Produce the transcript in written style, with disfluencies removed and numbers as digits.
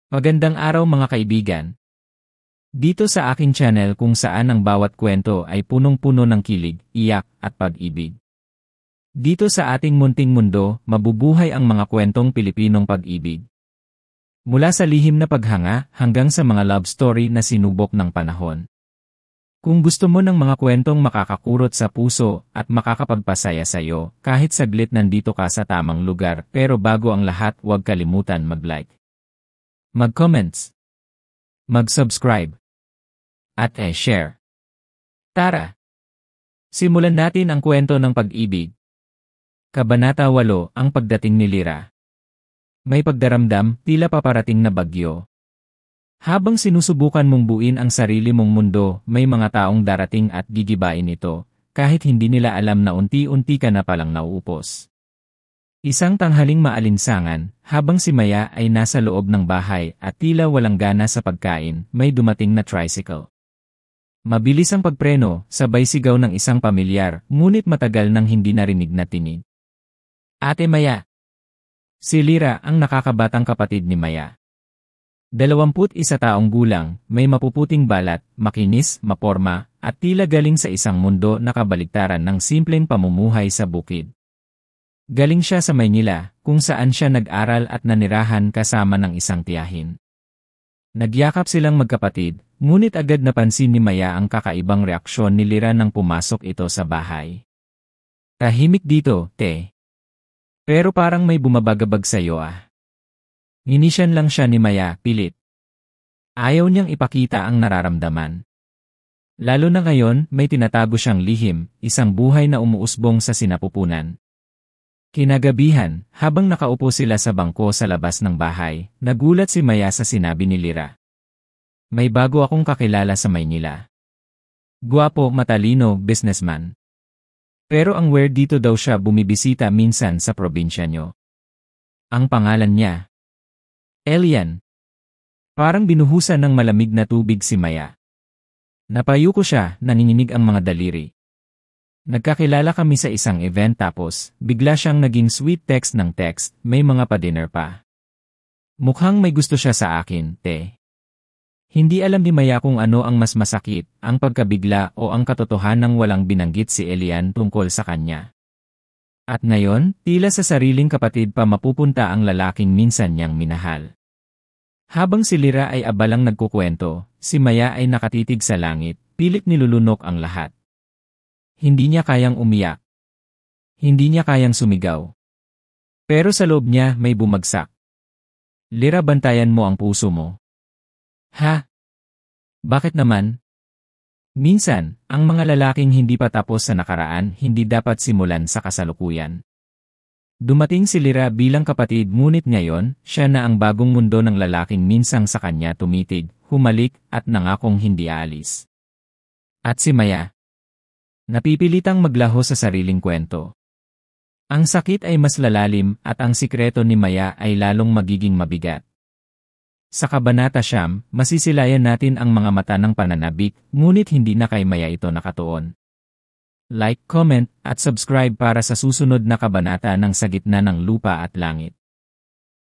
Magandang araw mga kaibigan. Dito sa aking channel kung saan ang bawat kwento ay punong-puno ng kilig, iyak, at pag-ibig. Dito sa ating munting mundo, mabubuhay ang mga kwentong Pilipinong pag-ibig. Mula sa lihim na paghanga hanggang sa mga love story na sinubok ng panahon. Kung gusto mo ng mga kwentong makakakurot sa puso at makakapagpasaya sa iyo, kahit saglit nandito ka sa tamang lugar, pero bago ang lahat, huwag kalimutan mag-like, mag-comments, mag-subscribe, at share. Tara! Simulan natin ang kwento ng pag-ibig. Kabanata 8, ang pagdating ni Lira. May pagdaramdam, tila paparating na bagyo. Habang sinusubukan mong buuin ang sarili mong mundo, may mga taong darating at gigibain ito, kahit hindi nila alam na unti-unti ka na palang nauupos. Isang tanghaling maalinsangan, habang si Maya ay nasa loob ng bahay at tila walang gana sa pagkain, may dumating na tricycle. Mabilis ang pagpreno, sabay sigaw ng isang pamilyar, ngunit matagal nang hindi narinig na tinig. Ate Maya! Si Lira ang nakakabatang kapatid ni Maya. 21 taong gulang, may mapuputing balat, makinis, maporma, at tila galing sa isang mundo na kabaligtaran ng simpleng pamumuhay sa bukid. Galing siya sa Maynila, kung saan siya nag-aral at nanirahan kasama ng isang tiyahin. Nagyakap silang magkapatid, ngunit agad napansin ni Maya ang kakaibang reaksyon ni Lira nang pumasok ito sa bahay. Tahimik dito, te. Pero parang may bumabagabag sa'yo ah. Inisyan lang siya ni Maya, pilit. Ayaw niyang ipakita ang nararamdaman. Lalo na ngayon, may tinatago siyang lihim, isang buhay na umuusbong sa sinapupunan. Kinagabihan, habang nakaupo sila sa bangko sa labas ng bahay, nagulat si Maya sa sinabi ni Lira. May bago akong kakilala sa Maynila. Guwapo, matalino, businessman. Pero ang weird dito daw siya bumibisita minsan sa probinsya nyo. Ang pangalan niya? Elian. Parang binuhusan ng malamig na tubig si Maya. Napayuko siya, nanginginig ang mga daliri. Nagkakilala kami sa isang event tapos, bigla siyang naging sweet text ng text, may mga pa-dinner pa. Mukhang may gusto siya sa akin, te. Hindi alam ni Maya kung ano ang mas masakit, ang pagkabigla o ang katotohanang walang binanggit si Elian tungkol sa kanya. At ngayon, tila sa sariling kapatid pa mapupunta ang lalaking minsan niyang minahal. Habang si Lira ay abalang nagkukwento, si Maya ay nakatitig sa langit, pilit nilulunok ang lahat. Hindi niya kayang umiyak. Hindi niya kayang sumigaw. Pero sa loob niya may bumagsak. Lira, bantayan mo ang puso mo. Ha? Bakit naman? Minsan, ang mga lalaking hindi pa tapos sa nakaraan hindi dapat simulan sa kasalukuyan. Dumating si Lira bilang kapatid ngunit ngayon, siya na ang bagong mundo ng lalaking minsang sa kanya tumitig, humalik at nangakong hindi aalis. At si Maya? Napipilitang maglaho sa sariling kwento. Ang sakit ay mas lalalim at ang sikreto ni Maya ay lalong magiging mabigat. Sa Kabanata 9, masisilayan natin ang mga mata ng pananabik, ngunit hindi na kay Maya ito nakatuon. Like, comment, at subscribe para sa susunod na kabanata ng Sa Gitna ng Lupa at Langit.